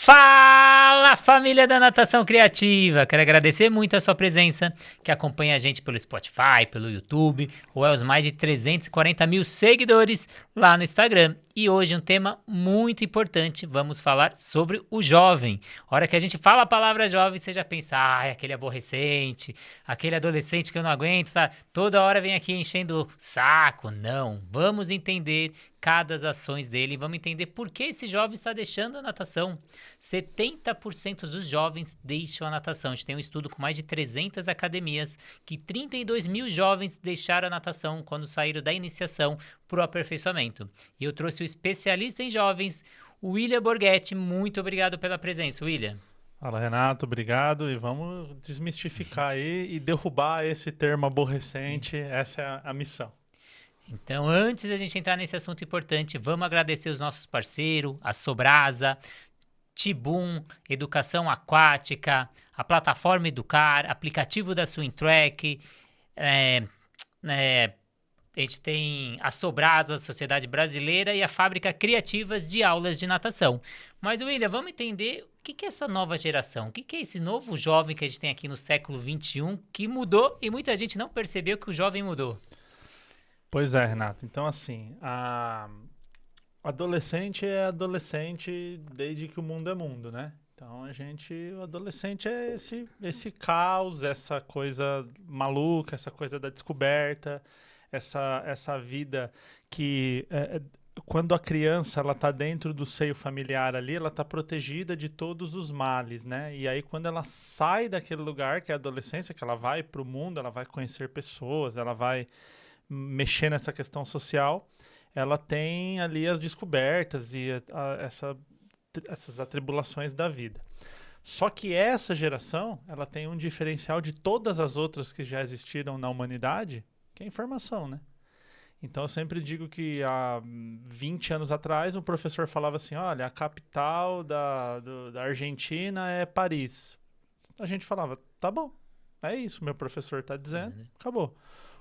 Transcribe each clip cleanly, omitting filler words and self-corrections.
Fala, família da Natação Criativa! Quero agradecer muito a sua presença, que acompanha a gente pelo Spotify, pelo YouTube, ou aos mais de 340 mil seguidores lá no Instagram. E hoje um tema muito importante, vamos falar sobre o jovem. A hora que a gente fala a palavra jovem, você já pensa, aquele aborrecente, aquele adolescente que eu não aguento, tá? Toda hora vem aqui enchendo o saco. Não, vamos entender cada as ações dele, vamos entender por que esse jovem está deixando a natação. 70% dos jovens deixam a natação. A gente tem um estudo com mais de 300 academias que 32 mil jovens deixaram a natação quando saíram da iniciação para o aperfeiçoamento. E eu trouxe o especialista em jovens, o William Borghetti. Muito obrigado pela presença, William. Fala, Renato, obrigado. E vamos desmistificar aí e derrubar esse termo aborrecente. Essa é a missão. Então, antes da gente entrar nesse assunto importante, vamos agradecer os nossos parceiros, a Sobrasa, Tibum, Educação Aquática, a plataforma Educar, aplicativo da Swimtrack, é, é, a gente tem a Sobrasa, a Sociedade Brasileira e a Fábrica Criativas de Aulas de Natação. Mas, William, vamos entender o que é essa nova geração? O que é esse novo jovem que a gente tem aqui no século XXI que mudou e muita gente não percebeu que o jovem mudou? Pois é, Renato. Então, assim, a adolescente é adolescente desde que o mundo é mundo, né? Então, o adolescente é esse caos, essa coisa maluca, essa coisa da descoberta, essa vida que quando a criança ela tá dentro do seio familiar ali, ela tá protegida de todos os males, né? E aí quando ela sai daquele lugar que é a adolescência, que ela vai pro mundo, ela vai conhecer pessoas, ela vai mexer nessa questão social, ela tem ali as descobertas e essas atribulações da vida. Só que essa geração, ela tem um diferencial de todas as outras que já existiram na humanidade, que é a informação, né? Então eu sempre digo que há 20 anos atrás um professor falava assim, olha, a capital da Argentina é Paris. A gente falava, tá bom, é isso, meu professor está dizendo, acabou.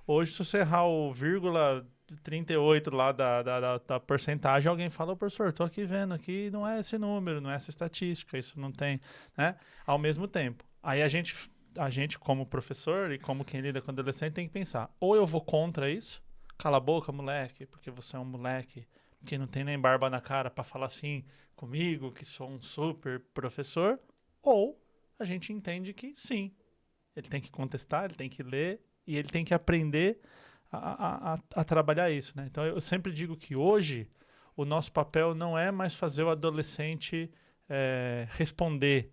Hoje, se você errar o vírgula 38 lá da porcentagem, alguém fala, ô professor, tô aqui vendo, aqui não é esse número, não é essa estatística, isso não tem, né? Ao mesmo tempo. Aí a gente como professor e como quem lida com adolescente tem que pensar, ou eu vou contra isso, cala a boca, moleque, porque você é um moleque que não tem nem barba na cara para falar assim comigo, que sou um super professor, ou a gente entende que sim, ele tem que contestar, ele tem que ler e ele tem que aprender a trabalhar isso, né? Então eu sempre digo que hoje o nosso papel não é mais fazer o adolescente responder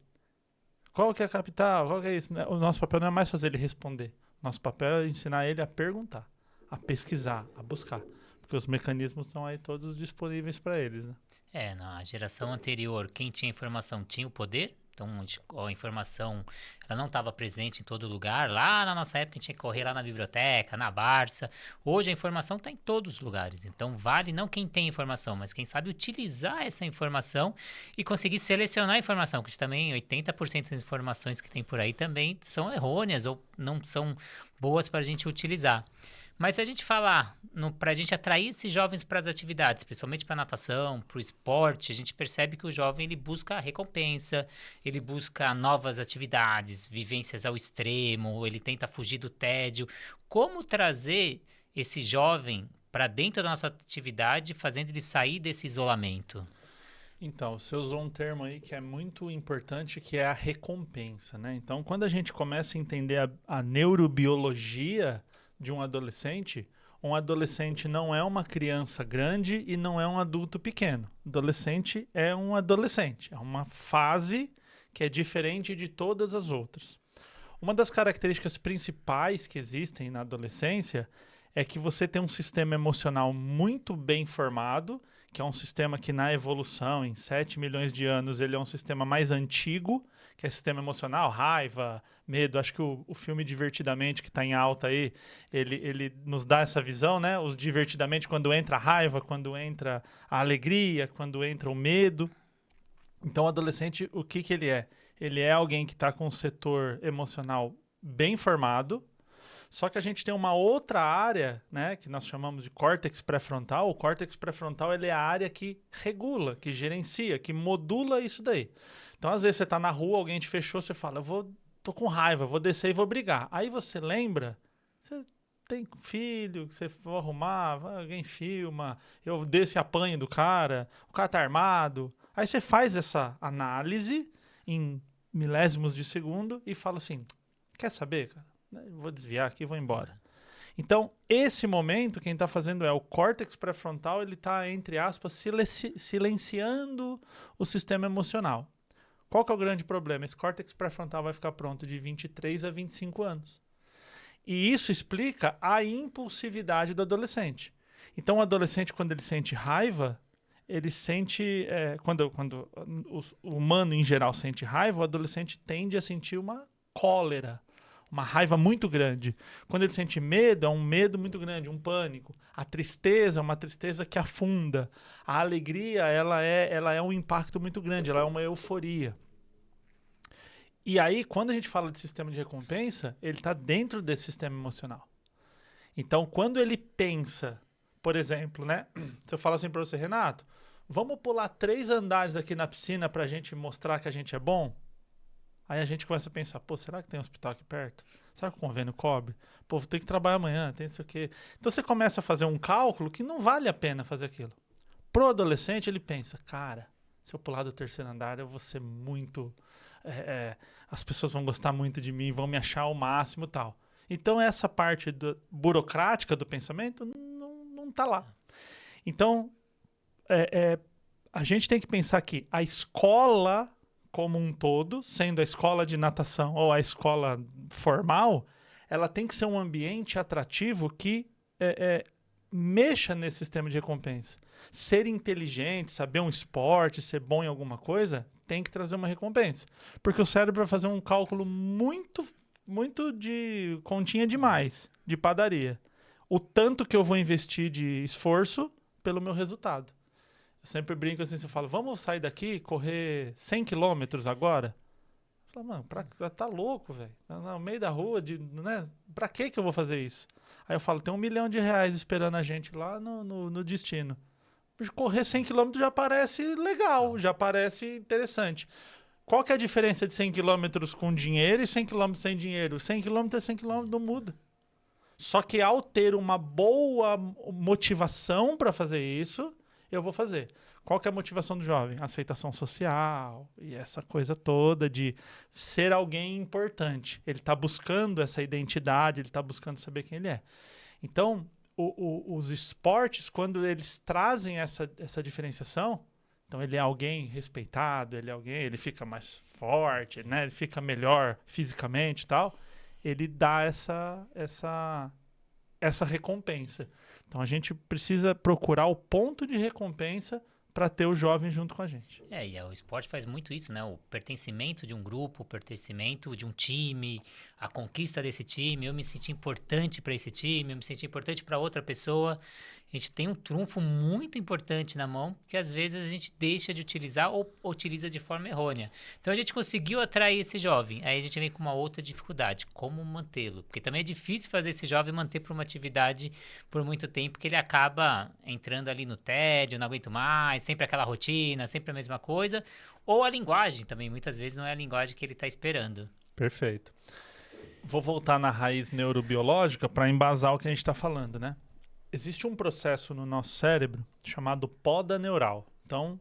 qual que é a capital, qual que é isso. Né? O nosso papel não é mais fazer ele responder. Nosso papel é ensinar ele a perguntar, a pesquisar, a buscar. Porque os mecanismos estão aí todos disponíveis para eles, né? Na geração anterior, quem tinha informação tinha o poder. Então, a informação ela não estava presente em todo lugar. Lá na nossa época, a gente tinha que correr lá na biblioteca, na Barça. Hoje, a informação está em todos os lugares. Então, vale não quem tem informação, mas quem sabe utilizar essa informação e conseguir selecionar a informação. Porque também 80% das informações que tem por aí também são errôneas ou não são boas para a gente utilizar. Mas se a gente falar para a gente atrair esses jovens para as atividades, principalmente para a natação, para o esporte, a gente percebe que o jovem ele busca a recompensa, ele busca novas atividades, vivências ao extremo, ele tenta fugir do tédio. Como trazer esse jovem para dentro da nossa atividade, fazendo ele sair desse isolamento? Então, você usou um termo aí que é muito importante, que é a recompensa, né? Então, quando a gente começa a entender a neurobiologia de um adolescente não é uma criança grande e não é um adulto pequeno. Adolescente é um adolescente, é uma fase que é diferente de todas as outras. Uma das características principais que existem na adolescência é que você tem um sistema emocional muito bem formado, que é um sistema que na evolução, em 7 milhões de anos, ele é um sistema mais antigo, que é sistema emocional, raiva, medo. Acho que o filme Divertidamente, que está em alta aí, ele nos dá essa visão, né? Os Divertidamente, quando entra a raiva, quando entra a alegria, quando entra o medo. Então, o adolescente, o que ele é? Ele é alguém que está com um setor emocional bem formado, Só que a gente tem uma outra área, né, que nós chamamos de córtex pré-frontal. O córtex pré-frontal ele é a área que regula, que gerencia, que modula isso daí. Então, às vezes, você está na rua, alguém te fechou, você fala, tô com raiva, vou descer e vou brigar. Aí você lembra, você tem filho, você vai arrumar, alguém filma, eu desço e apanho do cara, o cara tá armado. Aí você faz essa análise em milésimos de segundo e fala assim, quer saber, cara? Eu vou desviar aqui e vou embora. Então, esse momento, quem está fazendo é o córtex pré-frontal, ele está, entre aspas, silenciando o sistema emocional. Qual que é o grande problema? Esse córtex pré-frontal vai ficar pronto de 23 a 25 anos. E isso explica a impulsividade do adolescente. Então, o adolescente, quando ele sente raiva, ele sente... quando o humano, em geral, sente raiva, o adolescente tende a sentir uma cólera, uma raiva muito grande. Quando ele sente medo, é um medo muito grande, um pânico. A tristeza é uma tristeza que afunda. A alegria, ela é um impacto muito grande, ela é uma euforia. E aí, quando a gente fala de sistema de recompensa, ele está dentro desse sistema emocional. Então, quando ele pensa, por exemplo, né? Se eu falo assim para você, Renato, vamos pular 3 andares aqui na piscina para a gente mostrar que a gente é bom? Aí a gente começa a pensar, pô, será que tem um hospital aqui perto? Será que o convênio cobre? Pô, vou ter que trabalhar amanhã, tem isso aqui. Então você começa a fazer um cálculo que não vale a pena fazer aquilo. Pro adolescente, ele pensa, cara, se eu pular do 3º andar, eu vou ser muito... as pessoas vão gostar muito de mim, vão me achar o máximo e tal. Então essa parte burocrática do pensamento não tá lá. Então, a gente tem que pensar que a escola como um todo, sendo a escola de natação ou a escola formal, ela tem que ser um ambiente atrativo que mexa nesse sistema de recompensa. Ser inteligente, saber um esporte, ser bom em alguma coisa, tem que trazer uma recompensa. Porque o cérebro vai fazer um cálculo muito de continha demais, de padaria. O tanto que eu vou investir de esforço pelo meu resultado. Eu sempre brinco assim, você fala, vamos sair daqui, correr 100 quilômetros agora? Eu falo, mano, tá louco, velho. No meio da rua, né? Pra que eu vou fazer isso? Aí eu falo, tem R$1 milhão esperando a gente lá no destino. Correr 100 quilômetros já parece legal, já parece interessante. Qual que é a diferença de 100 quilômetros com dinheiro e 100 quilômetros sem dinheiro? 100 quilômetros é 100 quilômetros, não muda. Só que ao ter uma boa motivação para fazer isso, eu vou fazer. Qual que é a motivação do jovem? Aceitação social e essa coisa toda de ser alguém importante. Ele está buscando essa identidade, ele está buscando saber quem ele é. Então, os esportes, quando eles trazem essa diferenciação, então ele é alguém respeitado, ele fica mais forte, né? Ele fica melhor fisicamente e tal, ele dá essa recompensa. Então a gente precisa procurar o ponto de recompensa para ter o jovem junto com a gente. E o esporte faz muito isso, né? O pertencimento de um grupo, o pertencimento de um time, a conquista desse time, eu me senti importante para esse time, eu me senti importante para outra pessoa. A gente tem um trunfo muito importante na mão que às vezes a gente deixa de utilizar ou utiliza de forma errônea. Então a gente conseguiu atrair esse jovem, aí a gente vem com uma outra dificuldade, como mantê-lo? Porque também é difícil fazer esse jovem manter por uma atividade por muito tempo, porque ele acaba entrando ali no tédio, não aguento mais, sempre aquela rotina, sempre a mesma coisa. Ou a linguagem também, muitas vezes não é a linguagem que ele está esperando. Perfeito. Vou voltar na raiz neurobiológica para embasar o que a gente está falando, né? Existe um processo no nosso cérebro chamado poda neural. Então,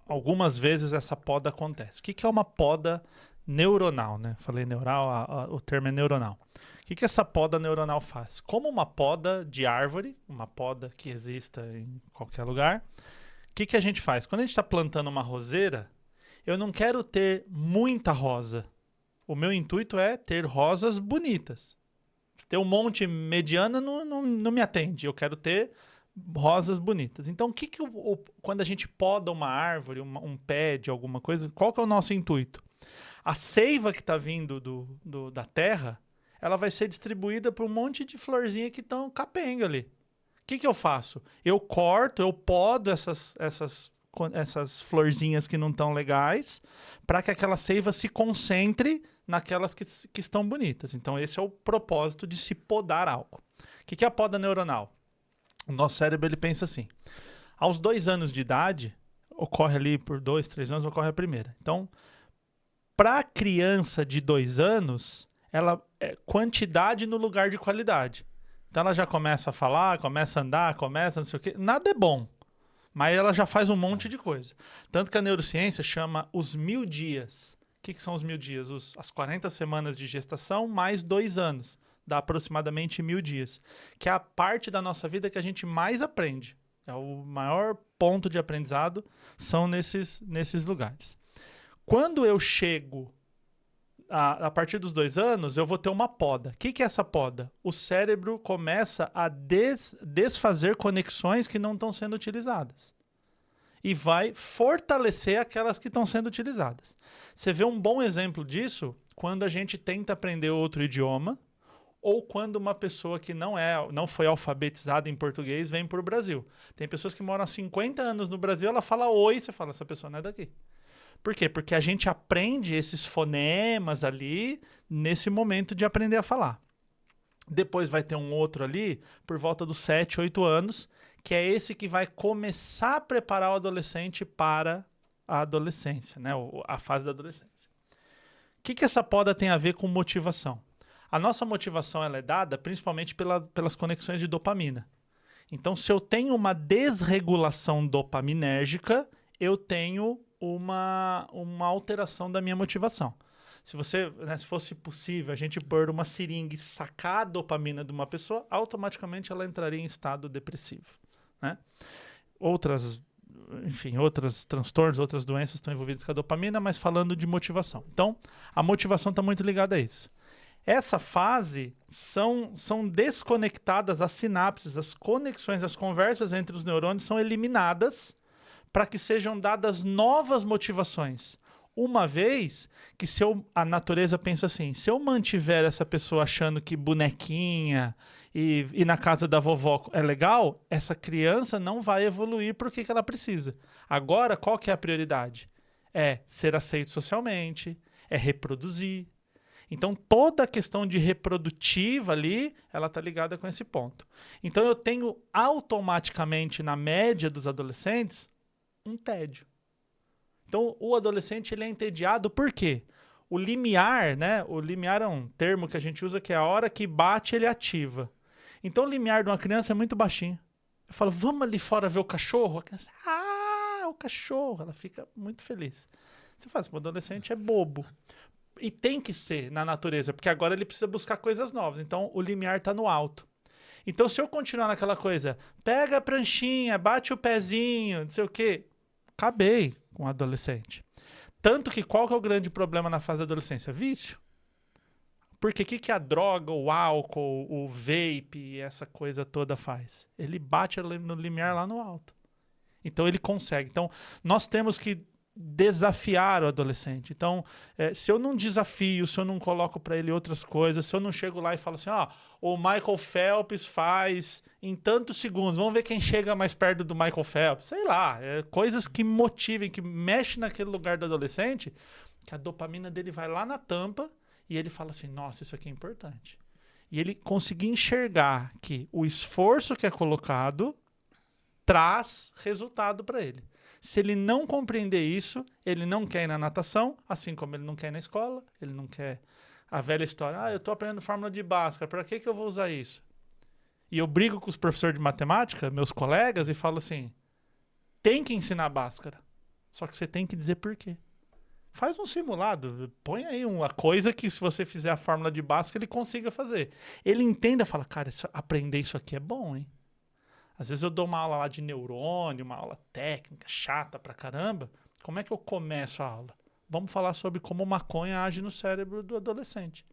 algumas vezes essa poda acontece. O que é uma poda neuronal, né? Falei neural, o termo é neuronal. O que essa poda neuronal faz? Como uma poda de árvore, uma poda que exista em qualquer lugar, o que a gente faz? Quando a gente está plantando uma roseira, eu não quero ter muita rosa. O meu intuito é ter rosas bonitas. Ter um monte mediana não me atende. Eu quero ter rosas bonitas. Então, quando a gente poda uma árvore, um pé de alguma coisa, qual que é o nosso intuito? A seiva que está vindo da terra, ela vai ser distribuída para um monte de florzinha que estão capenga ali. O que eu faço? Eu corto, eu podo essas florzinhas que não estão legais para que aquela seiva se concentre naquelas que estão bonitas. Então, esse é o propósito de se podar algo. O que é a poda neuronal? O nosso cérebro ele pensa assim: aos 2 anos de idade, ocorre ali por 2, 3 anos, ocorre a primeira. Então, para a criança de 2 anos, ela é quantidade no lugar de qualidade. Então, ela já começa a falar, começa a andar, começa não sei o quê. Nada é bom, mas ela já faz um monte de coisa. Tanto que a neurociência chama os 1000 dias. O que são os 1000 dias? As 40 semanas de gestação mais 2 anos. Dá aproximadamente 1000 dias. Que é a parte da nossa vida que a gente mais aprende. É o maior ponto de aprendizado, são nesses lugares. Quando eu chego a partir dos 2 anos, eu vou ter uma poda. O que é essa poda? O cérebro começa a desfazer conexões que não estão sendo utilizadas. E vai fortalecer aquelas que estão sendo utilizadas. Você vê um bom exemplo disso quando a gente tenta aprender outro idioma, ou quando uma pessoa que não foi alfabetizada em português vem para o Brasil. Tem pessoas que moram há 50 anos no Brasil, ela fala oi, você fala, essa pessoa não é daqui. Por quê? Porque a gente aprende esses fonemas ali nesse momento de aprender a falar. Depois vai ter um outro ali, por volta dos 7, 8 anos, que é esse que vai começar a preparar o adolescente para a adolescência, né? A fase da adolescência. O que essa poda tem a ver com motivação? A nossa motivação ela é dada principalmente pelas conexões de dopamina. Então, se eu tenho uma desregulação dopaminérgica, eu tenho uma alteração da minha motivação. Se fosse possível a gente pôr uma seringa e sacar a dopamina de uma pessoa, automaticamente ela entraria em estado depressivo, né? Outros transtornos, outras doenças estão envolvidas com a dopamina, mas falando de motivação. Então, a motivação está muito ligada a isso. Essa fase são desconectadas as sinapses, as conexões, as conversas entre os neurônios são eliminadas para que sejam dadas novas motivações. Uma vez que a natureza pensa assim, se eu mantiver essa pessoa achando que bonequinha e na casa da vovó é legal, essa criança não vai evoluir para o que ela precisa. Agora, qual que é a prioridade? É ser aceito socialmente, é reproduzir. Então, toda a questão de reprodutiva ali, ela está ligada com esse ponto. Então, eu tenho automaticamente, na média dos adolescentes, um tédio. Então, o adolescente ele é entediado por quê? O limiar, né? O limiar é um termo que a gente usa que é a hora que bate, ele ativa. Então, o limiar de uma criança é muito baixinho. Eu falo, vamos ali fora ver o cachorro? A criança, o cachorro. Ela fica muito feliz. Você fala assim, o adolescente é bobo. E tem que ser na natureza, porque agora ele precisa buscar coisas novas. Então, o limiar está no alto. Então, se eu continuar naquela coisa, pega a pranchinha, bate o pezinho, não sei o quê, acabei com o adolescente. Tanto que qual que é o grande problema na fase da adolescência? Vício. Porque o que a droga, o álcool, o vape, essa coisa toda faz? Ele bate no limiar lá no alto. Então, ele consegue. Então, nós temos que desafiar o adolescente. Então, se eu não desafio, se eu não coloco para ele outras coisas, se eu não chego lá e falo assim, o Michael Phelps faz em tantos segundos, vamos ver quem chega mais perto do Michael Phelps. Sei lá, coisas que motivem, que mexem naquele lugar do adolescente, que a dopamina dele vai lá na tampa e ele fala assim, nossa, isso aqui é importante. E ele conseguir enxergar que o esforço que é colocado traz resultado para ele. Se ele não compreender isso, ele não quer ir na natação, assim como ele não quer ir na escola, ele não quer a velha história, eu estou aprendendo fórmula de Bhaskara, para que eu vou usar isso? E eu brigo com os professores de matemática, meus colegas, e falo assim, tem que ensinar Bhaskara, só que você tem que dizer por quê. Faz um simulado, põe aí uma coisa que se você fizer a fórmula de Bhaskara, ele consiga fazer. Ele entenda e fala, cara, aprender isso aqui é bom, hein? Às vezes eu dou uma aula lá de neurônio, uma aula técnica, chata pra caramba. Como é que eu começo a aula? Vamos falar sobre como maconha age no cérebro do adolescente.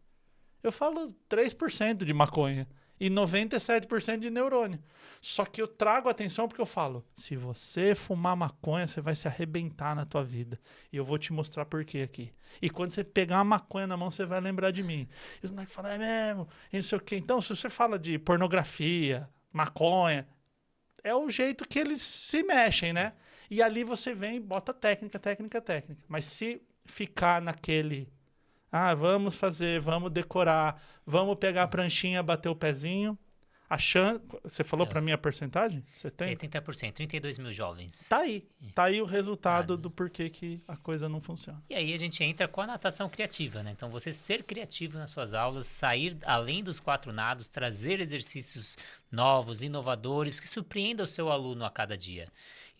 Eu falo 3% de maconha e 97% de neurônio. Só que eu trago atenção porque eu falo, se você fumar maconha, você vai se arrebentar na tua vida. E eu vou te mostrar por quê aqui. E quando você pegar uma maconha na mão, você vai lembrar de mim. E os moleques falam, é mesmo? E não sei o quê. Então, se você fala de pornografia, maconha, é o jeito que eles se mexem, né? E ali você vem e bota técnica. Mas se ficar naquele Ah, vamos fazer, vamos decorar, vamos pegar a pranchinha, bater o pezinho. Você falou para mim a porcentagem? 70? 70%, 32 mil jovens. Tá aí. Tá aí o resultado Né? do porquê que a coisa não funciona. E aí a gente entra com a natação criativa, né? Então você ser criativo nas suas aulas, sair além dos 4 nados, trazer exercícios novos, inovadores, que surpreendam o seu aluno a cada dia.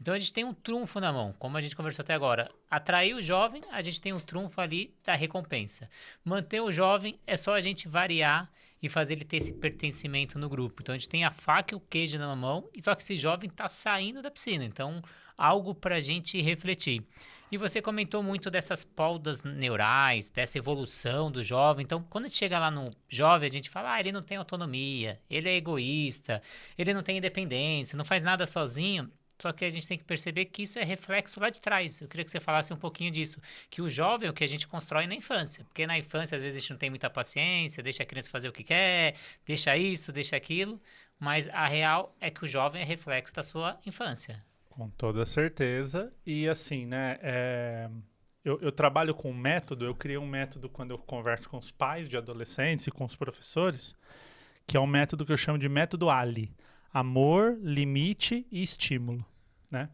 Então a gente tem um trunfo na mão, como a gente conversou até agora. Atrair o jovem, a gente tem um trunfo ali da recompensa. Manter o jovem é só a gente variar e fazer ele ter esse pertencimento no grupo. Então a gente tem a faca e o queijo na mão, e só que esse jovem está saindo da piscina. Então, algo para a gente refletir. E você comentou muito dessas podas neurais, dessa evolução do jovem. Então, quando a gente chega lá no jovem, a gente fala, ele não tem autonomia, ele é egoísta, ele não tem independência, não faz nada sozinho. Só que a gente tem que perceber que isso é reflexo lá de trás. Eu queria que você falasse um pouquinho disso. Que o jovem é o que a gente constrói na infância. Porque na infância, às vezes, a gente não tem muita paciência, deixa a criança fazer o que quer, deixa isso, deixa aquilo. Mas a real é que o jovem é reflexo da sua infância. Com toda certeza. E assim, né? Eu trabalho com um método, eu criei um método quando eu converso com os pais de adolescentes e com os professores, que é um método que eu chamo de método ALI. Amor, limite e estímulo, né?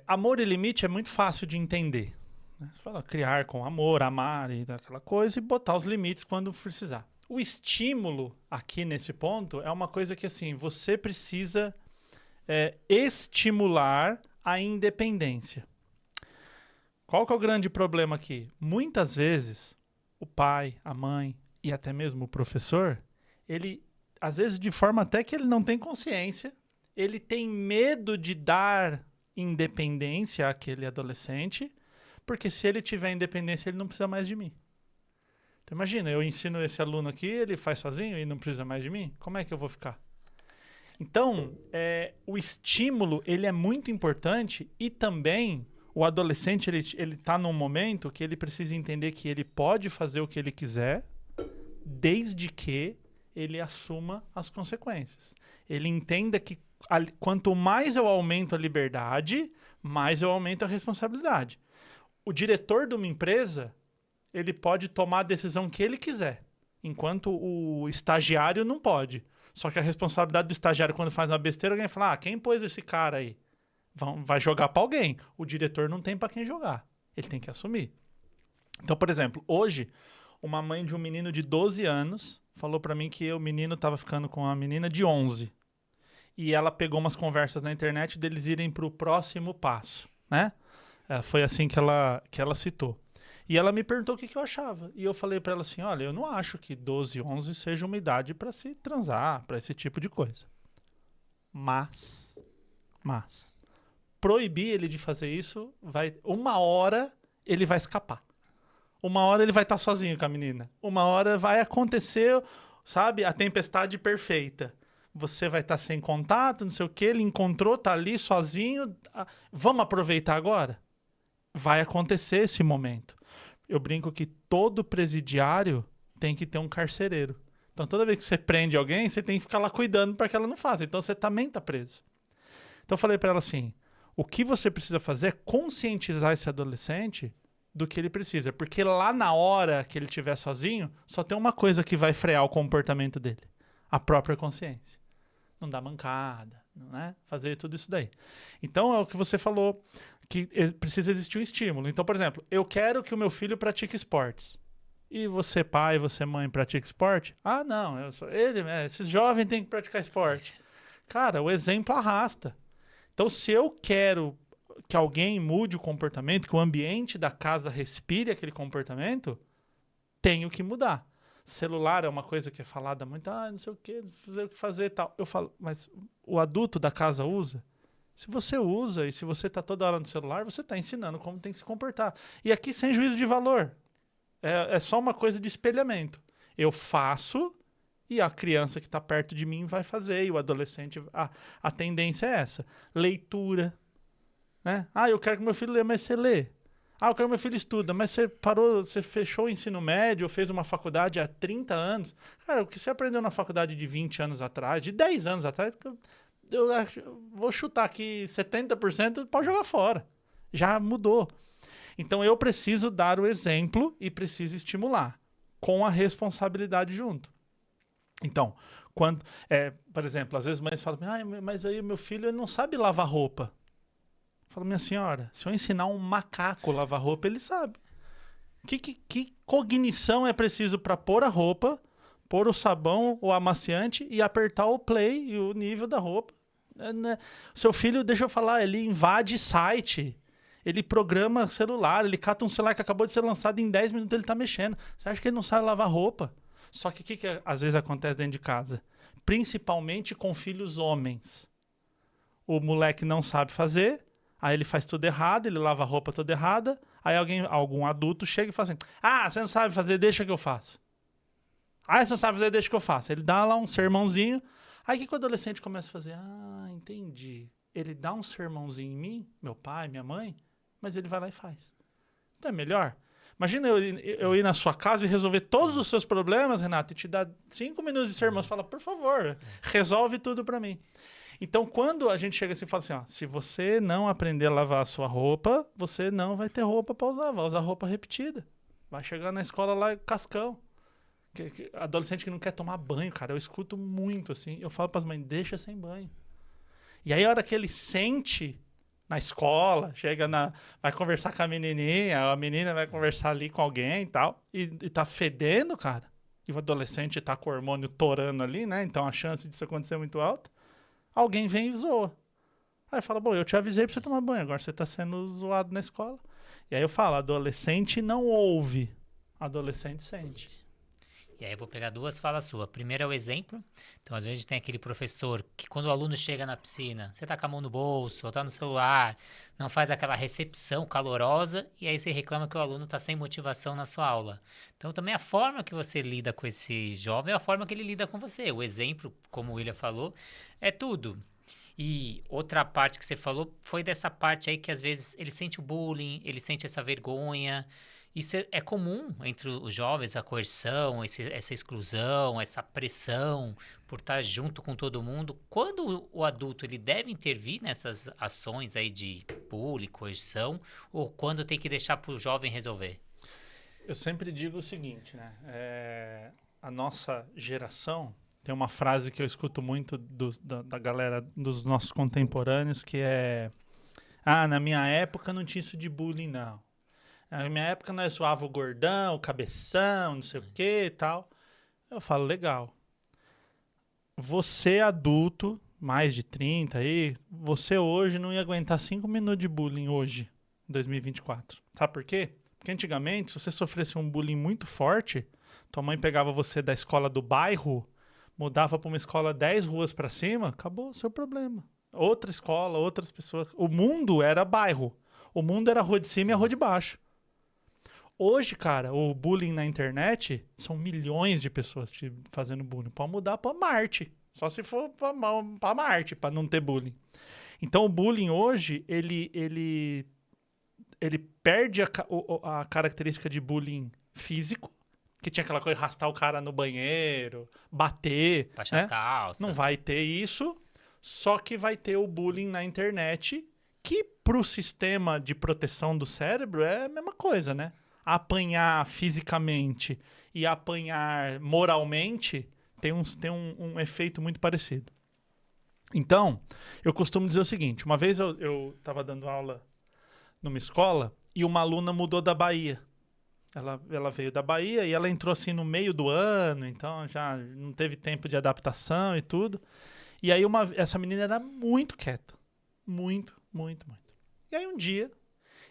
Amor e limite é muito fácil de entender. Né? Você fala criar com amor, amar e daquela coisa e botar os limites quando precisar. O estímulo aqui nesse ponto é uma coisa que assim, você precisa estimular a independência. Qual que é o grande problema aqui? Muitas vezes o pai, a mãe e até mesmo o professor, ele às vezes de forma até que ele não tem consciência, ele tem medo de dar independência àquele adolescente, porque se ele tiver independência, ele não precisa mais de mim. Então imagina, eu ensino esse aluno aqui, ele faz sozinho e não precisa mais de mim, como é que eu vou ficar? Então, o estímulo, ele é muito importante e também o adolescente, ele está num momento que ele precisa entender que ele pode fazer o que ele quiser, desde que ele assuma as consequências. Ele entenda que quanto mais eu aumento a liberdade, mais eu aumento a responsabilidade. O diretor de uma empresa, ele pode tomar a decisão que ele quiser, enquanto o estagiário não pode. Só que a responsabilidade do estagiário, quando faz uma besteira, alguém fala, quem pôs esse cara aí? Vai jogar para alguém. O diretor não tem para quem jogar. Ele tem que assumir. Então, por exemplo, hoje, uma mãe de um menino de 12 anos falou para mim que o menino estava ficando com uma menina de 11. E ela pegou umas conversas na internet deles irem para o próximo passo, né? Foi assim que ela citou. E ela me perguntou o que eu achava. E eu falei para ela assim, olha, eu não acho que 12, 11 seja uma idade para se transar, para esse tipo de coisa. Mas, proibir ele de fazer isso, uma hora ele vai escapar. Uma hora ele vai estar sozinho com a menina. Uma hora vai acontecer, sabe, a tempestade perfeita. Você vai estar sem contato, não sei o que, ele encontrou, tá ali sozinho. Vamos aproveitar agora? Vai acontecer esse momento. Eu brinco que todo presidiário tem que ter um carcereiro. Então toda vez que você prende alguém, você tem que ficar lá cuidando para que ela não faça. Então você também tá preso. Então eu falei para ela assim, o que você precisa fazer é conscientizar esse adolescente do que ele precisa. Porque lá na hora que ele estiver sozinho, só tem uma coisa que vai frear o comportamento dele. A própria consciência. Não dar mancada, né? Fazer tudo isso daí. Então é o que você falou, que precisa existir um estímulo. Então, por exemplo, eu quero que o meu filho pratique esportes. E você, pai, você, mãe, pratica esporte? Ah, não, esses jovens têm que praticar esporte. Cara, o exemplo arrasta. Então, se eu quero que alguém mude o comportamento, que o ambiente da casa respire aquele comportamento, tenho que mudar. Celular é uma coisa que é falada muito, não sei o que, fazer o que fazer e tal. Eu falo, mas o adulto da casa usa? Se você usa e se você está toda hora no celular, você está ensinando como tem que se comportar. E aqui sem juízo de valor. É só uma coisa de espelhamento. Eu faço e a criança que está perto de mim vai fazer. E o adolescente, a tendência é essa. Leitura. Né? Eu quero que meu filho lê, mas você lê. Eu quero que meu filho estuda, mas você fechou o ensino médio ou fez uma faculdade há 30 anos. Cara, o que você aprendeu na faculdade de 20 anos atrás, de 10 anos atrás, eu vou chutar aqui 70% pode jogar fora. Já mudou. Então eu preciso dar o exemplo e preciso estimular, com a responsabilidade junto. Então, por exemplo, às vezes mães falam, mas aí meu filho ele não sabe lavar roupa. Eu falo, minha senhora, se eu ensinar um macaco a lavar roupa, ele sabe. Que cognição é preciso para pôr a roupa, pôr o sabão, o amaciante e apertar o play e o nível da roupa? Né? Seu filho, deixa eu falar, ele invade site, ele programa celular, ele cata um celular que acabou de ser lançado em 10 minutos, ele tá mexendo. Você acha que ele não sabe lavar roupa? Só que o que às vezes acontece dentro de casa? Principalmente com filhos homens. O moleque não sabe fazer, aí ele faz tudo errado, ele lava a roupa toda errada, aí algum adulto chega e fala assim, você não sabe fazer, deixa que eu faço. Você não sabe fazer, deixa que eu faço. Ele dá lá um sermãozinho, aí o que o adolescente começa a fazer? Entendi. Ele dá um sermãozinho em mim, meu pai, minha mãe, mas ele vai lá e faz. Então é melhor. Imagina eu ir na sua casa e resolver todos os seus problemas, Renato, e te dar 5 minutos de sermão. Você fala, por favor, resolve tudo pra mim. Então, quando a gente chega assim e fala assim, se você não aprender a lavar a sua roupa, você não vai ter roupa pra usar, vai usar roupa repetida. Vai chegar na escola lá cascão. Adolescente que não quer tomar banho, cara, eu escuto muito assim. Eu falo pras mães, deixa sem banho. E aí, a hora que ele sente na escola, vai conversar com a menininha, a menina vai conversar ali com alguém e tal, e tá fedendo, cara, e o adolescente tá com o hormônio torando ali, né? Então a chance disso acontecer é muito alta. Alguém vem e zoa. Aí fala, eu te avisei pra você tomar banho, agora você tá sendo zoado na escola. E aí eu falo, adolescente não ouve, adolescente sente. E aí eu vou pegar duas falas suas. Primeiro é o exemplo. Então, às vezes, tem aquele professor que quando o aluno chega na piscina, você tá com a mão no bolso, ou tá no celular, não faz aquela recepção calorosa, e aí você reclama que o aluno tá sem motivação na sua aula. Então, também a forma que você lida com esse jovem é a forma que ele lida com você. O exemplo, como o William falou, é tudo. E outra parte que você falou foi dessa parte aí que às vezes ele sente o bullying, ele sente essa vergonha. Isso é comum entre os jovens, a coerção, essa exclusão, essa pressão por estar junto com todo mundo. Quando o adulto ele deve intervir nessas ações aí de bullying, coerção, ou quando tem que deixar para o jovem resolver? Eu sempre digo o seguinte, né? A nossa geração tem uma frase que eu escuto muito da galera, dos nossos contemporâneos, que é: na minha época não tinha isso de bullying, não. Na minha época nós zoava o gordão, o cabeção, não sei o que e tal. Eu falo, legal. Você adulto, mais de 30 aí, você hoje não ia aguentar 5 minutos de bullying hoje, em 2024. Sabe por quê? Porque antigamente, se você sofresse um bullying muito forte, tua mãe pegava você da escola do bairro, mudava para uma escola 10 ruas para cima, acabou o seu problema. Outra escola, outras pessoas. O mundo era bairro. O mundo era a rua de cima e a rua de baixo. Hoje, cara, o bullying na internet são milhões de pessoas te fazendo bullying. Pode mudar pra Marte. Só se for pra Marte, pra não ter bullying. Então, o bullying hoje, ele perde a característica de bullying físico, que tinha aquela coisa de arrastar o cara no banheiro, bater. Baixar as calças. Não vai ter isso, só que vai ter o bullying na internet, que pro sistema de proteção do cérebro é a mesma coisa, né? Apanhar fisicamente e apanhar moralmente tem um efeito muito parecido. Então, eu costumo dizer o seguinte, uma vez eu estava dando aula numa escola e uma aluna mudou da Bahia. Ela veio da Bahia e ela entrou assim no meio do ano, então já não teve tempo de adaptação e tudo. E aí essa menina era muito quieta. Muito, muito, muito. E aí um dia,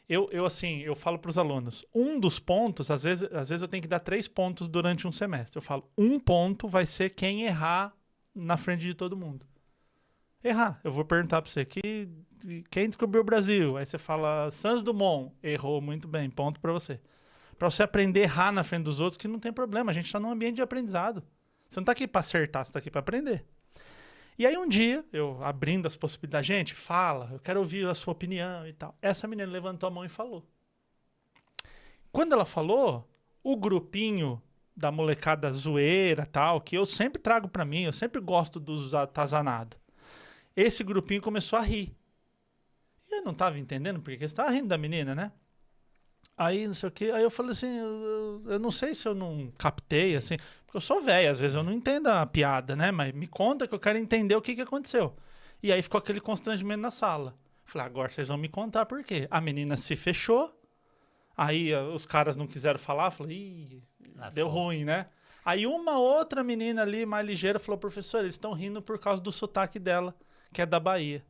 eu falo para os alunos, um dos pontos, às vezes eu tenho que dar 3 pontos durante um semestre. Eu falo, um ponto vai ser quem errar na frente de todo mundo. Errar. Eu vou perguntar para você, quem descobriu o Brasil? Aí você fala, Santos Dumont. Errou, muito bem, ponto para você. Para você aprender a errar na frente dos outros, que não tem problema, a gente está num ambiente de aprendizado. Você não está aqui para acertar, você está aqui para aprender. E aí um dia, eu abrindo as possibilidades, gente, fala, eu quero ouvir a sua opinião e tal. Essa menina levantou a mão e falou. Quando ela falou, o grupinho da molecada zoeira tal, que eu sempre trago pra mim, eu sempre gosto dos atazanados. Esse grupinho começou a rir. E eu não tava entendendo porque eles estavam rindo da menina, né? Aí, não sei o quê. Aí eu falei assim, eu não sei se eu não captei, assim, porque eu sou velho, às vezes eu não entendo a piada, né? Mas me conta que eu quero entender o que que aconteceu. E aí ficou aquele constrangimento na sala. Falei, agora vocês vão me contar por quê. A menina se fechou, aí os caras não quiseram falar, falei, ih, deu Lascou. ruim, né? Aí uma outra menina ali, mais ligeira, falou, professor, eles estão rindo por causa do sotaque dela, que é da Bahia.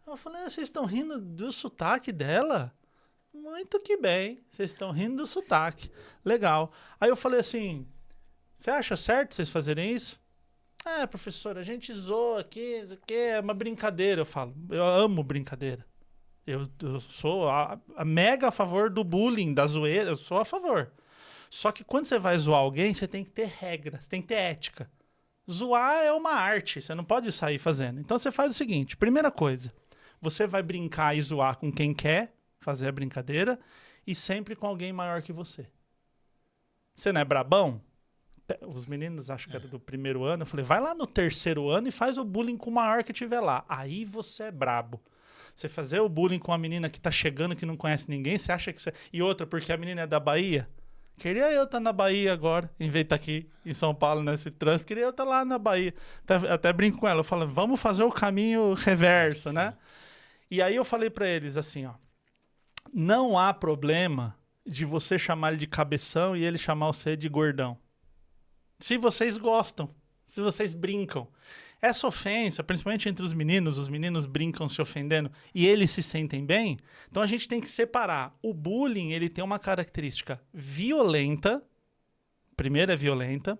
Eu falei, vocês estão rindo do sotaque dela? Muito que bem, vocês estão rindo do sotaque. Legal. Aí eu falei assim, você acha certo vocês fazerem isso? É, professor, a gente zoa aqui, isso aqui é uma brincadeira. Eu falo, eu amo brincadeira. Eu sou a mega a favor do bullying, da zoeira, eu sou a favor. Só que quando você vai zoar alguém, você tem que ter regra, você tem que ter ética. Zoar é uma arte, você não pode sair fazendo. Então você faz o seguinte: primeira coisa, você vai brincar e zoar com quem quer fazer a brincadeira e sempre com alguém maior que você. Você não é brabão? Os meninos, acho que era do primeiro ano, eu falei, vai lá no terceiro ano e faz o bullying com o maior que tiver lá. Aí você é brabo. Você fazer o bullying com a menina que tá chegando, que não conhece ninguém, você acha que você... E outra, porque a menina é da Bahia. Queria eu estar na Bahia agora, em vez de estar aqui em São Paulo nesse trânsito. Queria eu estar lá na Bahia. Até brinco com ela, eu falo, vamos fazer o caminho reverso, né? E aí eu falei pra eles assim, ó, não há problema de você chamar ele de cabeção e ele chamar você de gordão. Se vocês gostam, se vocês brincam. Essa ofensa, principalmente entre os meninos brincam se ofendendo e eles se sentem bem, então a gente tem que separar. O bullying, ele tem uma característica violenta, primeiro é violenta,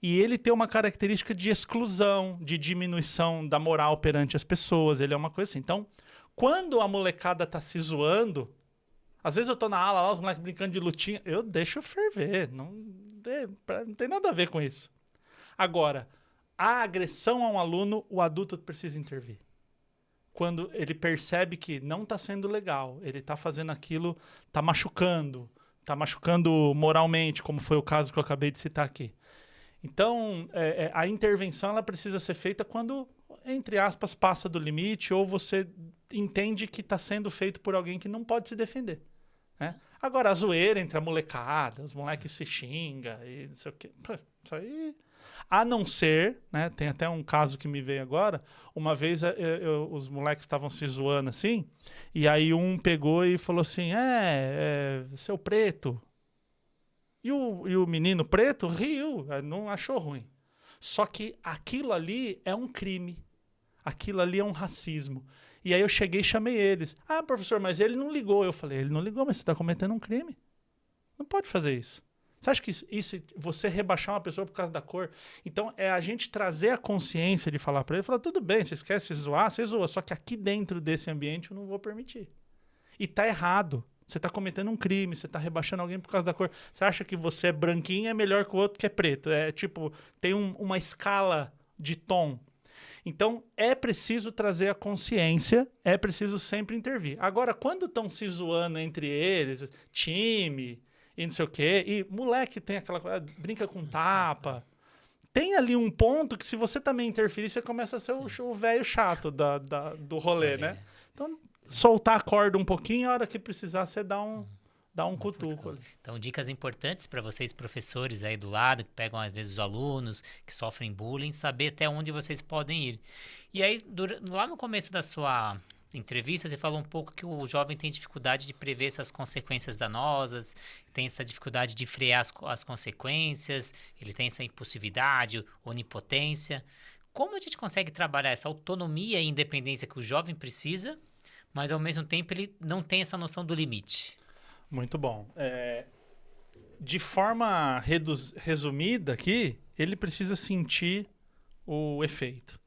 e ele tem uma característica de exclusão, de diminuição da moral perante as pessoas, ele é uma coisa assim. Então, quando a molecada tá se zoando, às vezes eu tô na aula lá, os moleques brincando de lutinha, eu deixo ferver, não tem nada a ver com isso. Agora, a agressão a um aluno, o adulto precisa intervir. Quando ele percebe que não está sendo legal, ele está fazendo aquilo, está machucando moralmente, como foi o caso que eu acabei de citar aqui. Então, a intervenção ela precisa ser feita quando, entre aspas, passa do limite ou você entende que está sendo feito por alguém que não pode se defender. Né? Agora, a zoeira entre a molecada, os moleques se xingam e não sei o quê. Isso aí... A não ser, né? Tem até um caso que me veio agora. Uma vez os moleques estavam se zoando assim, e aí um pegou e falou assim: seu preto. E o menino preto riu, não achou ruim. Só que aquilo ali é um crime. Aquilo ali é um racismo. E aí eu cheguei e chamei eles. Ah, professor, mas ele não ligou. Eu falei, ele não ligou, mas você está cometendo um crime. Não pode fazer isso. Você acha que isso você rebaixar uma pessoa por causa da cor? Então, é a gente trazer a consciência de falar para ele, falar, tudo bem, você quer se zoar, você zoa, só que aqui dentro desse ambiente eu não vou permitir. E tá errado. Você tá cometendo um crime, você tá rebaixando alguém por causa da cor. Você acha que você é branquinho e é melhor que o outro que é preto. É tipo, tem uma escala de tom. Então, é preciso trazer a consciência, é preciso sempre intervir. Agora, quando estão se zoando entre eles, time e não sei o quê, e moleque tem aquela coisa, brinca com tapa, tem ali um ponto que se você também interferir, você começa a ser o velho chato do rolê, né? Então, soltar a corda um pouquinho, a hora que precisar, você dá um cutuco ali. Então, dicas importantes para vocês, professores aí do lado, que pegam às vezes os alunos que sofrem bullying, saber até onde vocês podem ir. E aí, lá no começo da sua entrevista, você falou um pouco que o jovem tem dificuldade de prever essas consequências danosas, tem essa dificuldade de frear as consequências, ele tem essa impulsividade, onipotência. Como a gente consegue trabalhar essa autonomia e independência que o jovem precisa, mas ao mesmo tempo ele não tem essa noção do limite? Muito bom. De forma resumida aqui, ele precisa sentir o efeito.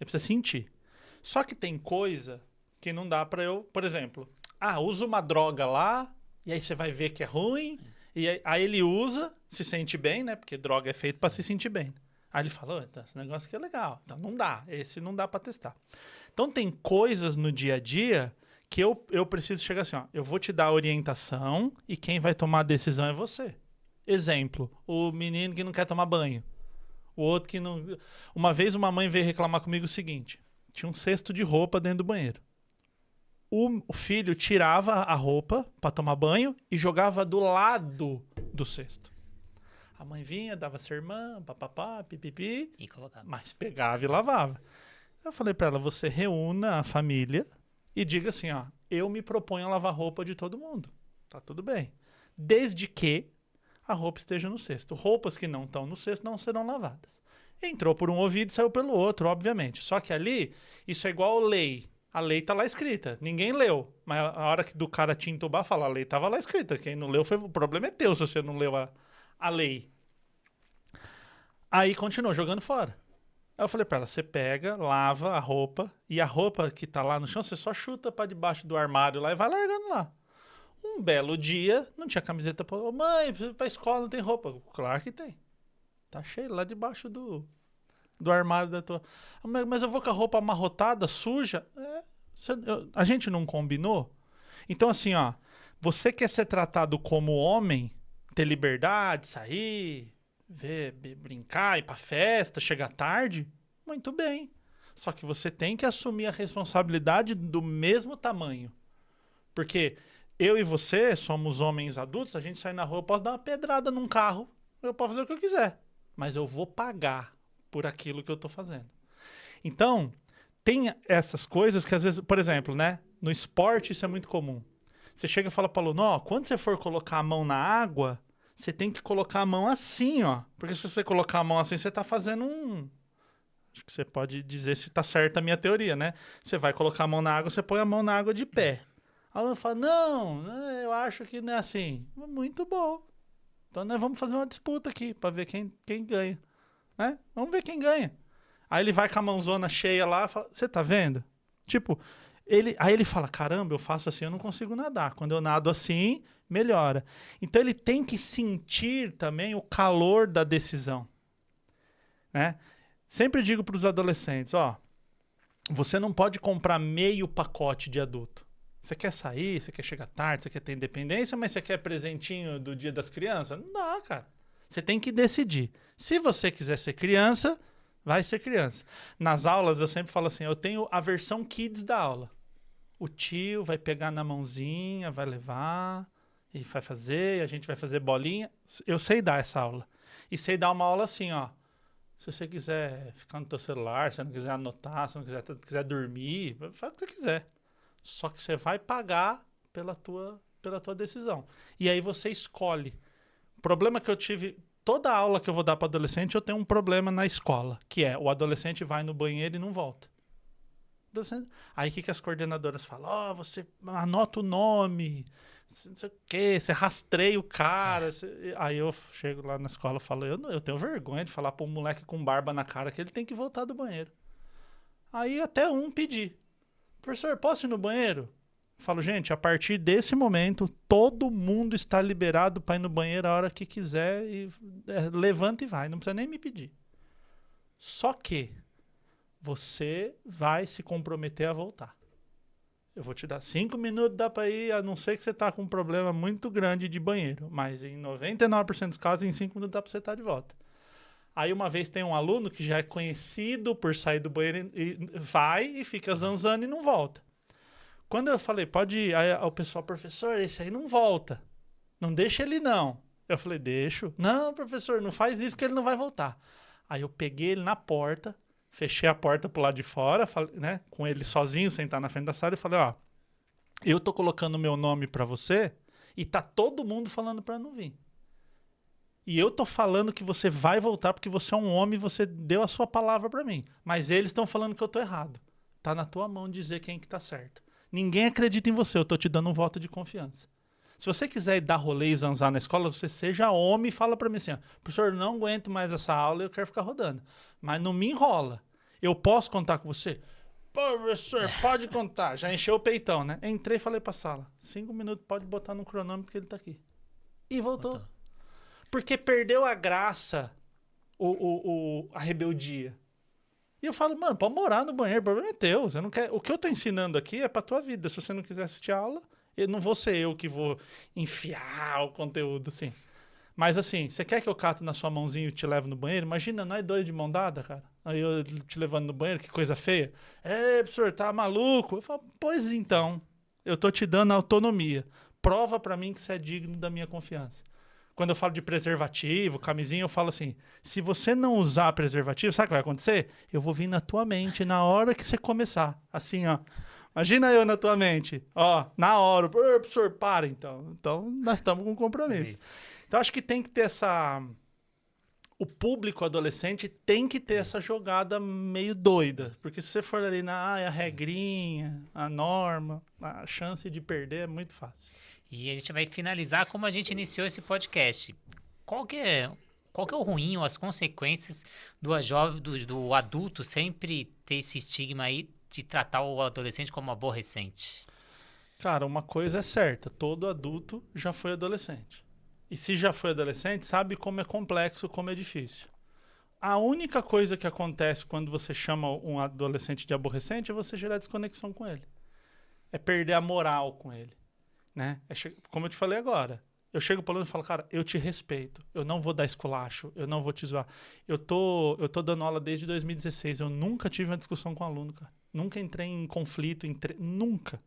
Ele precisa sentir. Só que tem coisa que não dá pra eu... Por exemplo, usa uma droga lá, e aí você vai ver que é ruim, e aí ele usa, se sente bem, né? Porque droga é feito pra se sentir bem. Aí ele fala, então, esse negócio aqui é legal. Então não dá, esse não dá pra testar. Então tem coisas no dia a dia que eu preciso chegar assim, ó, eu vou te dar a orientação e quem vai tomar a decisão é você. Exemplo, o menino que não quer tomar banho. O outro que não... Uma vez uma mãe veio reclamar comigo o seguinte, tinha um cesto de roupa dentro do banheiro. o filho tirava a roupa para tomar banho e jogava do lado do cesto. A mãe vinha, dava sermão, papapá, pipipi, E colocava. mas pegava e lavava. Eu falei para ela, você reúna a família e diga assim, ó, eu me proponho a lavar roupa de todo mundo. Tá tudo bem. Desde que a roupa esteja no cesto. Roupas que não estão no cesto não serão lavadas. Entrou por um ouvido e saiu pelo outro, obviamente. Só que ali, isso é igual lei. A lei tá lá escrita. Ninguém leu. Mas a hora que do cara te entubar, fala, a lei tava lá escrita. Quem não leu, o problema é teu se você não leu a lei. Aí continuou jogando fora. Aí eu falei pra ela, você pega, lava a roupa, e a roupa que tá lá no chão, você só chuta pra debaixo do armário lá e vai largando lá. Um belo dia, não tinha camiseta pra... Ô, mãe, preciso ir pra escola, não tem roupa. Claro que tem. Tá cheio lá debaixo do armário da tua... Mas eu vou com a roupa amarrotada, suja. A gente não combinou? Então assim, ó, você quer ser tratado como homem, ter liberdade, sair, brincar, ir pra festa, chegar tarde? Muito bem. Só que você tem que assumir a responsabilidade do mesmo tamanho. Porque eu e você somos homens adultos, a gente sai na rua, eu posso dar uma pedrada num carro, eu posso fazer o que eu quiser. Mas eu vou pagar por aquilo que eu tô fazendo. Então, tem essas coisas que às vezes, por exemplo, né? No esporte isso é muito comum. Você chega e fala para o aluno, ó, quando você for colocar a mão na água, você tem que colocar a mão assim, ó. Porque se você colocar a mão assim, você tá fazendo um... Acho que você pode dizer se tá certa a minha teoria, né? Você vai colocar a mão na água, você põe a mão na água de pé. A aluna fala, não, eu acho que não é assim. Muito bom. Então nós vamos fazer uma disputa aqui para ver quem ganha. Né? Vamos ver quem ganha. Aí ele vai com a mãozona cheia lá e fala, você tá vendo? Tipo, aí ele fala, caramba, eu faço assim, eu não consigo nadar. Quando eu nado assim, melhora. Então ele tem que sentir também o calor da decisão. Né? Sempre digo para os adolescentes, ó, você não pode comprar meio pacote de adulto. Você quer sair, você quer chegar tarde, você quer ter independência, mas você quer presentinho do Dia das Crianças? Não dá, cara. Você tem que decidir. Se você quiser ser criança, vai ser criança. Nas aulas eu sempre falo assim, eu tenho a versão kids da aula. O tio vai pegar na mãozinha, vai levar, e vai fazer, a gente vai fazer bolinha. Eu sei dar essa aula. E sei dar uma aula assim, ó. Se você quiser ficar no teu celular, se você não quiser anotar, se não quiser dormir, faz o que você quiser. Só que você vai pagar pela tua decisão. E aí você escolhe. O problema que eu tive, toda aula que eu vou dar para adolescente, eu tenho um problema na escola, que é o adolescente vai no banheiro e não volta. Aí o que as coordenadoras falam? Ó, você anota o nome, não sei o quê, você rastreia o cara. Aí eu chego lá na escola e falo, eu tenho vergonha de falar para um moleque com barba na cara que ele tem que voltar do banheiro. Aí até um pedir. Professor, posso ir no banheiro? Eu falo, gente, a partir desse momento, todo mundo está liberado para ir no banheiro a hora que quiser e levanta e vai, não precisa nem me pedir. Só que você vai se comprometer a voltar. Eu vou te dar 5 minutos, dá para ir, a não ser que você está com um problema muito grande de banheiro, mas em 99% dos casos, em 5 minutos dá para você estar de volta. Aí uma vez tem um aluno que já é conhecido por sair do banheiro e vai e fica zanzando e não volta. Quando eu falei, pode ir, aí o pessoal, professor, esse aí não volta. Não deixa ele não. Eu falei, deixo. Não, professor, não faz isso que ele não vai voltar. Aí eu peguei ele na porta, fechei a porta pro lado de fora, falei, né, com ele sozinho, sentado na frente da sala e falei, ó, eu tô colocando o meu nome pra você e tá todo mundo falando pra não vir. E eu tô falando que você vai voltar porque você é um homem e você deu a sua palavra pra mim. Mas eles estão falando que eu tô errado. Tá na tua mão dizer quem que tá certo. Ninguém acredita em você, eu tô te dando um voto de confiança. Se você quiser dar rolê e zanzar na escola, você seja homem e fala pra mim assim, ó, professor, não aguento mais essa aula e eu quero ficar rodando. Mas não me enrola. Eu posso contar com você? Professor, pode contar. Já encheu o peitão, né? Entrei e falei pra sala, 5 minutos, pode botar no cronômetro que ele tá aqui. E voltou. Porque perdeu a graça, a rebeldia. E eu falo, mano, pode morar no banheiro, o problema é teu. Você não quer... O que eu tô ensinando aqui é pra tua vida. Se você não quiser assistir a aula, eu não vou ser eu que vou enfiar o conteúdo, assim. Mas assim, você quer que eu cato na sua mãozinha e te levo no banheiro? Imagina, nós dois de mão dada, cara. Aí eu te levando no banheiro, que coisa feia. É, professor, tá maluco? Eu falo, pois então. Eu tô te dando autonomia. Prova pra mim que você é digno da minha confiança. Quando eu falo de preservativo, camisinha, eu falo assim, se você não usar preservativo, sabe o que vai acontecer? Eu vou vir na tua mente na hora que você começar. Assim, ó. Imagina eu na tua mente. Ó, na hora. Professor, para então. Então, nós estamos com um É compromisso. isso. Então, acho que tem que ter essa... O público adolescente tem que ter essa jogada meio doida. Porque se você for ali a regrinha, a norma, a chance de perder é muito fácil. E a gente vai finalizar como a gente iniciou esse podcast. Qual que é, qual que é o ruim ou as consequências do adulto sempre ter esse estigma aí de tratar o adolescente como aborrecente? Cara, uma coisa é certa, todo adulto já foi adolescente. E se já foi adolescente, sabe como é complexo, como é difícil. A única coisa que acontece quando você chama um adolescente de aborrecente é você gerar desconexão com ele. É perder a moral com ele, né? Como eu te falei agora, eu chego pro aluno e falo, cara, eu te respeito, eu não vou dar esculacho, eu não vou te zoar. Eu tô dando aula desde 2016, eu nunca tive uma discussão com o aluno, cara. Nunca entrei em conflito, nunca.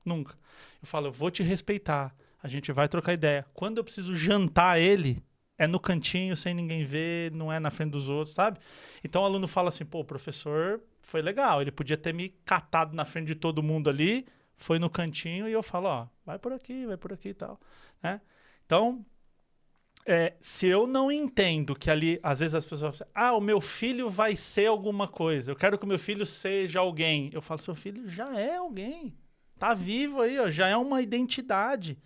Nunca. Eu falo, eu vou te respeitar. A gente vai trocar ideia. Quando eu preciso jantar ele, é no cantinho, sem ninguém ver, não é na frente dos outros, sabe? Então o aluno fala assim, pô, o professor foi legal. Ele podia ter me catado na frente de todo mundo ali, foi no cantinho e eu falo, ó, vai por aqui e tal, né? Então, se eu não entendo que ali, às vezes as pessoas falam assim, o meu filho vai ser alguma coisa, eu quero que o meu filho seja alguém. Eu falo, seu filho já é alguém. Tá vivo aí, ó, já é uma identidade.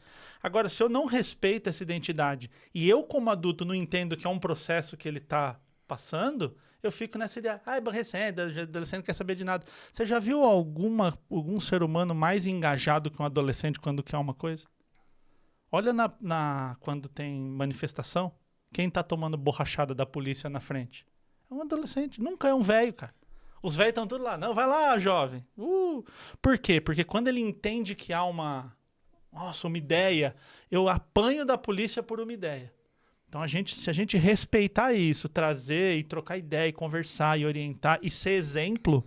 Agora, se eu não respeito essa identidade e eu, como adulto, não entendo que é um processo que ele tá passando, eu fico nessa ideia, aborrecendo, adolescente não quer saber de nada. Você já viu algum ser humano mais engajado que um adolescente quando quer uma coisa? Olha quando tem manifestação, quem tá tomando borrachada da polícia na frente? É um adolescente, nunca é um velho, cara. Os velhos estão tudo lá. Não, vai lá, jovem. Por quê? Porque quando ele entende que há uma ideia, eu apanho da polícia por uma ideia. Então, se a gente respeitar isso, trazer e trocar ideia, e conversar, e orientar, e ser exemplo,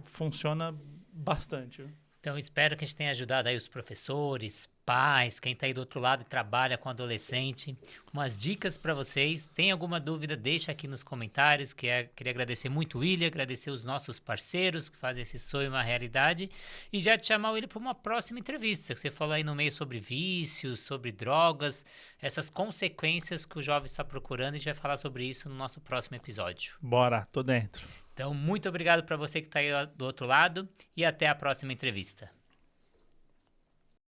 funciona bastante. Viu? Então, espero que a gente tenha ajudado aí os professores, pais, quem está aí do outro lado e trabalha com adolescente. Umas dicas para vocês. Tem alguma dúvida, deixa aqui nos comentários. Queria agradecer muito o William, agradecer os nossos parceiros que fazem esse sonho uma realidade. E já te chamar o William para uma próxima entrevista. Você falou aí no meio sobre vícios, sobre drogas, essas consequências que o jovem está procurando. A gente vai falar sobre isso no nosso próximo episódio. Bora, tô dentro. Então, muito obrigado para você que está aí do outro lado e até a próxima entrevista.